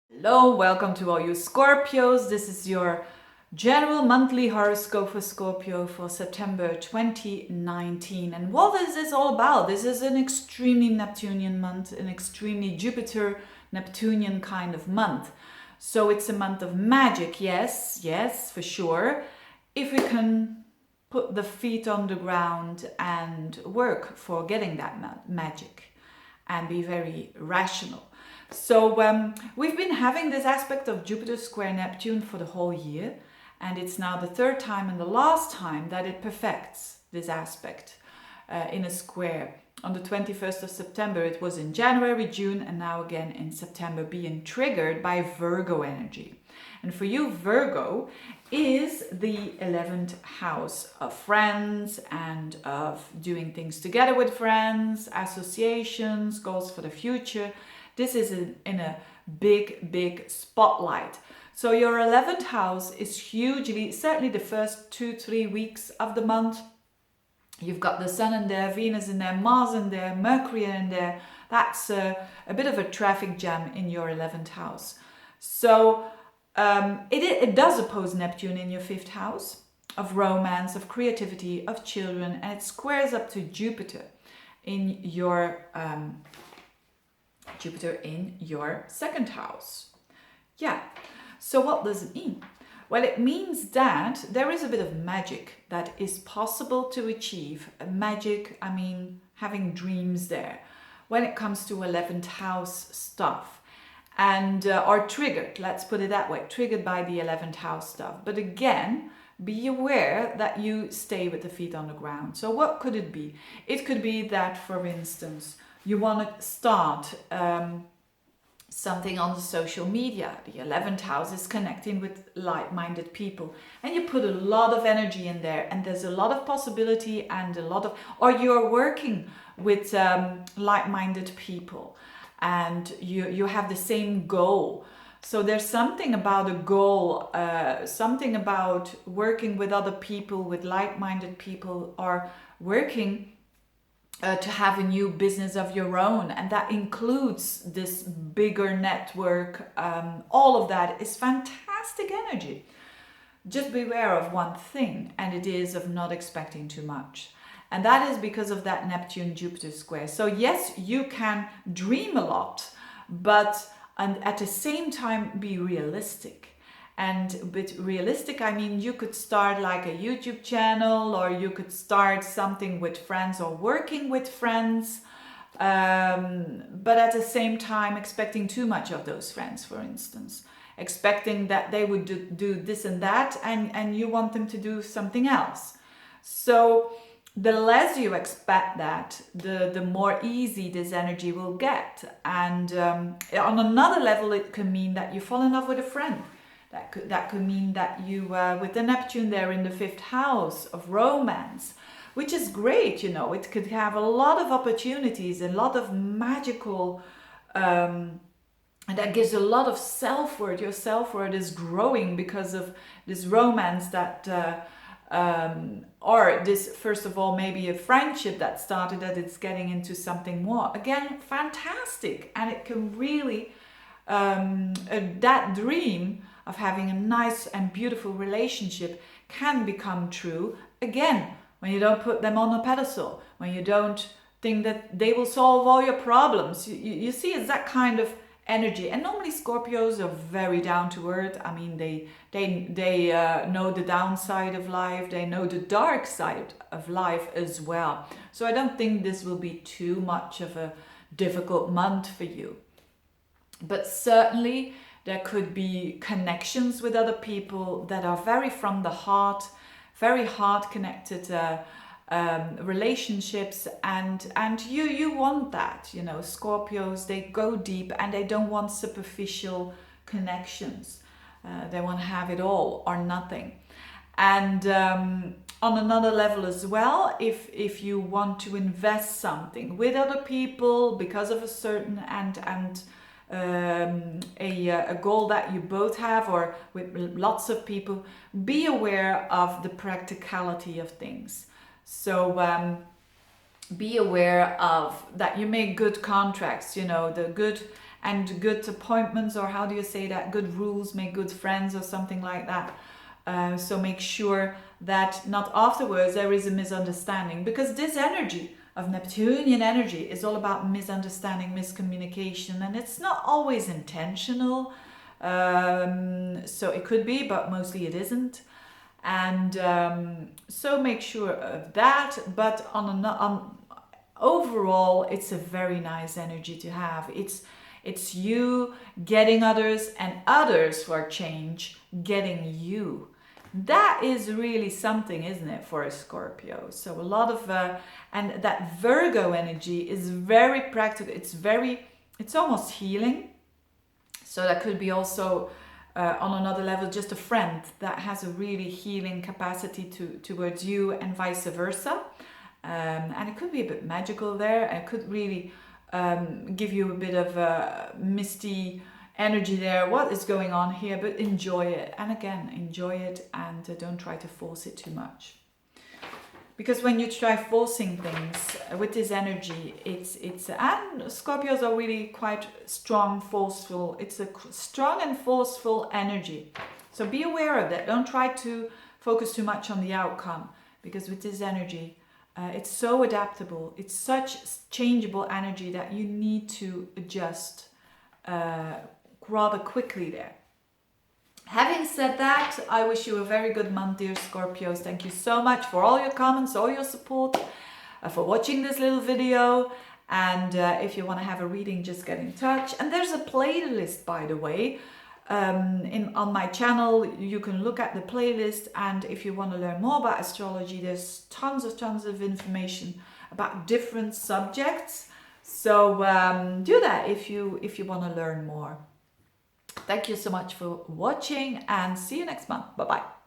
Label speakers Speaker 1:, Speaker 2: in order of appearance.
Speaker 1: Hello, welcome to all you Scorpios. This is your general monthly horoscope for Scorpio for September 2019. And what is this all about? This is an extremely Neptunian month, an extremely Jupiter Neptunian kind of month. So it's a month of magic, yes, for sure. If we can put the feet on the ground and work for getting that magic and be very rational. So we've been having this aspect of Jupiter square Neptune for the whole year, and it's now the third time and the last time that it perfects this aspect in a square. On the 21st of September, it was in January, June, and now again in September, being triggered by Virgo energy. And for you, Virgo is the 11th house of friends and of doing things together with friends, associations, goals for the future. This is in a big spotlight. So your 11th house is hugely, certainly the first 2-3 weeks of the month. You've got the Sun in there, Venus in there, Mars in there, Mercury in there. That's a bit of a traffic jam in your 11th house. So it does oppose Neptune in your 5th house of romance, of creativity, of children, and it squares up to Jupiter in your 2nd house. Yeah, so what does it mean? Well, it means that there is a bit of magic that is possible to achieve. Magic, I mean, having dreams there when it comes to 11th house stuff. And, or triggered, let's put it that way, triggered by the 11th house stuff. But again, be aware that you stay with the feet on the ground. So what could it be? It could be that, for instance, you want to start something on the social media. The 11th house is connecting with like-minded people, and you put a lot of energy in there, and there's a lot of possibility and a lot of, or you're working with like-minded people and you have the same goal. So there's something about a goal, something about working with other people, with like-minded people, or working to have a new business of your own, and that includes this bigger network. All of that is fantastic energy. Just beware of one thing, and it is of not expecting too much. And that is because of that Neptune-Jupiter square. So yes, you can dream a lot, but and at the same time be realistic. And with realistic, I mean, you could start like a YouTube channel, or you could start something with friends or working with friends. But at the same time, expecting too much of those friends, for instance. Expecting that they would do this and that, and you want them to do something else. So the less you expect that, the more easy this energy will get. And on another level, it can mean that you fall in love with a friend. That could mean that you, with the Neptune there in the 5th house of romance, which is great, you know, it could have a lot of opportunities, a lot of magical, and that gives a lot of self-worth. Your self-worth is growing because of this romance that, or this, first of all, maybe a friendship that started, that it's getting into something more. Again, fantastic. And it can really, that dream of having a nice and beautiful relationship can become true. Again, when you don't put them on a pedestal, when you don't think that they will solve all your problems. You see, it's that kind of energy. And normally Scorpios are very down to earth. I mean, they know the downside of life. They know the dark side of life as well. So I don't think this will be too much of a difficult month for you. But certainly there could be connections with other people that are very from the heart, very heart connected relationships, and you want that. You know, Scorpios, they go deep and they don't want superficial connections. They want to have it all or nothing. And on another level as well, if you want to invest something with other people because of a certain a goal that you both have, or with lots of people, be aware of the practicality of things. So be aware of that you make good contracts, you know, the good and good appointments, or how do you say that, good rules make good friends or something like that. So make sure that not afterwards there is a misunderstanding, because this energy of Neptunian energy is all about misunderstanding, miscommunication, and it's not always intentional. So it could be, but mostly it isn't. And so make sure of that. But on overall, it's a very nice energy to have. It's you getting others, and others for change getting you. That is really something, isn't it, for a Scorpio? So a lot of and that Virgo energy is very practical. It's almost healing. So that could be also on another level just a friend that has a really healing capacity towards you, and vice versa. And it could be a bit magical there. It could really give you a bit of misty energy there. What is going on here? But enjoy it. And again, enjoy it, and don't try to force it too much. Because when you try forcing things with this energy, and Scorpios are really quite strong, forceful. It's a strong and forceful energy. So be aware of that. Don't try to focus too much on the outcome, because with this energy, it's so adaptable. It's such changeable energy that you need to adjust rather quickly there. Having said that, I wish you a very good month, dear Scorpios. Thank you so much for all your comments, all your support, for watching this little video. And if you want to have a reading, just get in touch. And there's a playlist, by the way, on my channel. You can look at the playlist, and if you want to learn more about astrology, there's tons of information about different subjects. So do that if you want to learn more. Thank you so much for watching, and see you next month. Bye bye.